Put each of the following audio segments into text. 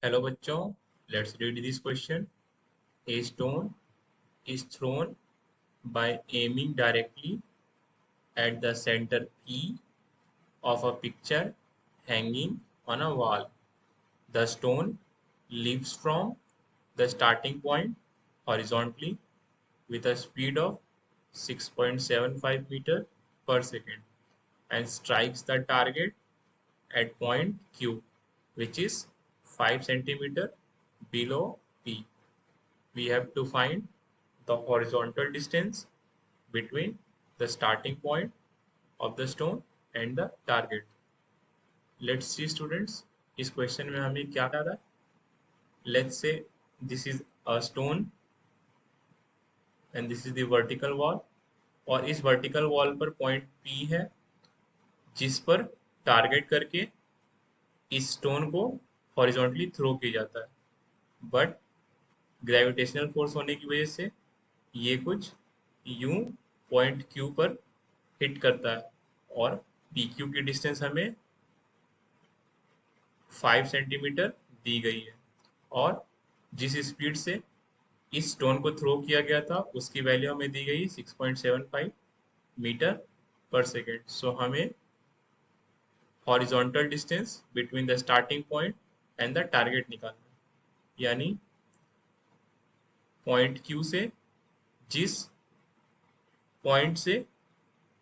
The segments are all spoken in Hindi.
Hello बच्चों, let's read this question. A stone is thrown by aiming directly at the center P of a picture hanging on a wall. The stone leaps from the starting point horizontally with a speed of 6.75 meter per second and strikes the target at point Q, which is 5 centimeter below P. We have to find the horizontal distance between the starting point of the stone and the target. Let's see students, इस क्वेश्चन में हमें क्या आ रहा है. Let's say this is a stone and this is the vertical wall, और इस वर्टिकल वॉल पर पॉइंट P है जिस पर टारगेट करके इस स्टोन को हॉरिजॉन्टली थ्रो किया जाता है. बट ग्रेविटेशनल फोर्स होने की वजह से ये कुछ यूं पॉइंट क्यू पर हिट करता है और पी क्यू की डिस्टेंस हमें 5 सेंटीमीटर दी गई है और जिस स्पीड से इस स्टोन को थ्रो किया गया था उसकी वैल्यू हमें दी गई 6.75 मीटर पर सेकेंड. सो हमें horizontal distance between the starting point and the target निकालना है. यानी पॉइंट क्यू से जिस पॉइंट से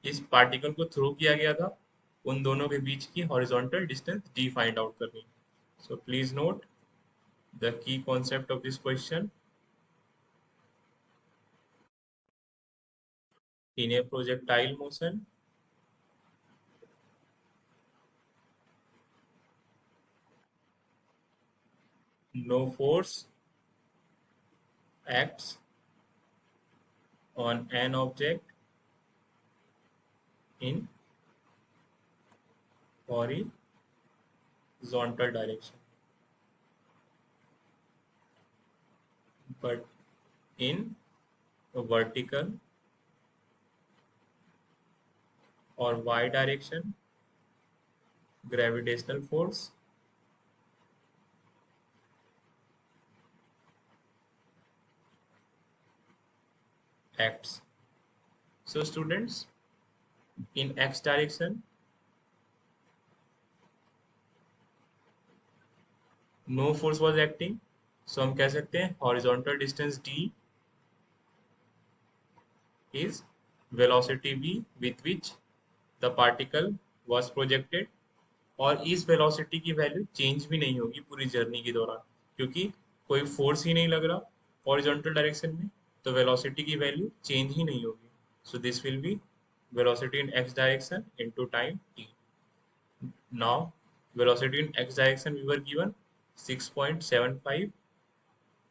इस पार्टिकल को थ्रो किया गया था उन दोनों के बीच की horizontal distance D find out करनी है. So please note the key concept of this question. In A projectile motion no force acts on an object in horizontal direction but in vertical or y direction gravitational force acts. So students, in x direction no force was acting, so हम कह सकते हैं horizontal distance d is velocity v with which the particle was projected. और इस वेलोसिटी की वैल्यू चेंज भी नहीं होगी पूरी जर्नी के दौरान क्योंकि कोई फोर्स ही नहीं लग रहा हॉरिजॉन्टल डायरेक्शन में, तो वेलोसिटी की वैल्यू चेंज ही नहीं होगी. So this will be velocity in x direction into time t. Now velocity in x direction we were given 6.75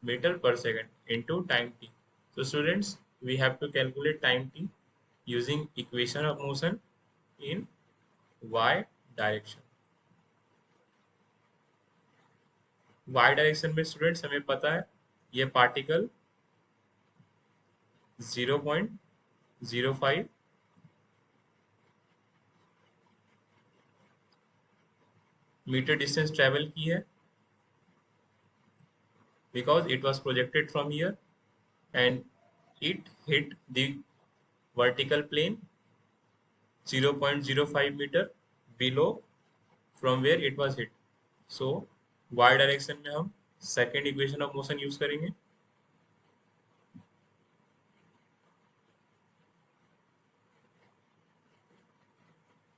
meter per second into time t. So students, we have to calculate time t using equation of motion in y direction. y direction में स्टूडेंट्स हमें पता है ये पार्टिकल 0.05 मीटर डिस्टेंस ट्रेवल की है because it was projected from here and it hit the vertical plane 0.05 meter below from where it was hit. So y direction में हम second equation of motion use करेंगे.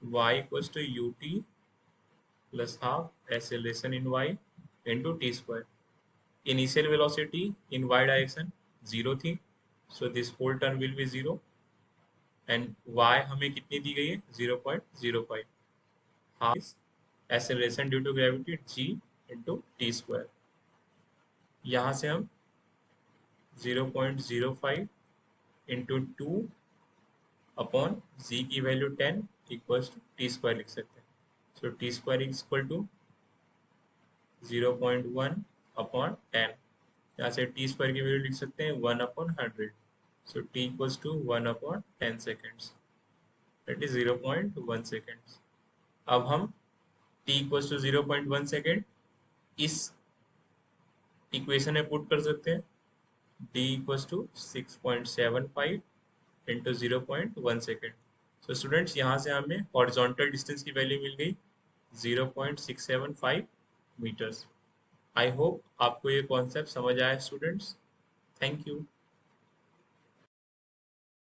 y equals to ut plus half acceleration in y into t square. Initial velocity in y direction 0 थी, so this whole term will be 0 and y हमें कितनी दी गई है 0.05. half is acceleration due to gravity g into t square. यहाँ से हम 0.05 into 2 अपॉन z की value 10 equals to T square लिख सकते हैं. So T square is equal to 0.1 upon 10. यहाँ से टी स्क्वायर की वैल्यू लिख सकते हैं 1 upon 100. So T equals to 1 upon 10 seconds, that is 0.1 seconds. अब हम t इक्वल्स टू 0.1 सेकेंड इस इक्वेशन में पुट कर सकते हैं d equals to 6.75 into 0.1 second. So students यहाँ से हमें हॉरिजॉन्टल डिस्टेंस की वैल्यू मिल गई 0.675 मीटर्स। आई होप आपको ये कॉन्सेप्ट समझ आया स्टूडेंट्स। Thank you.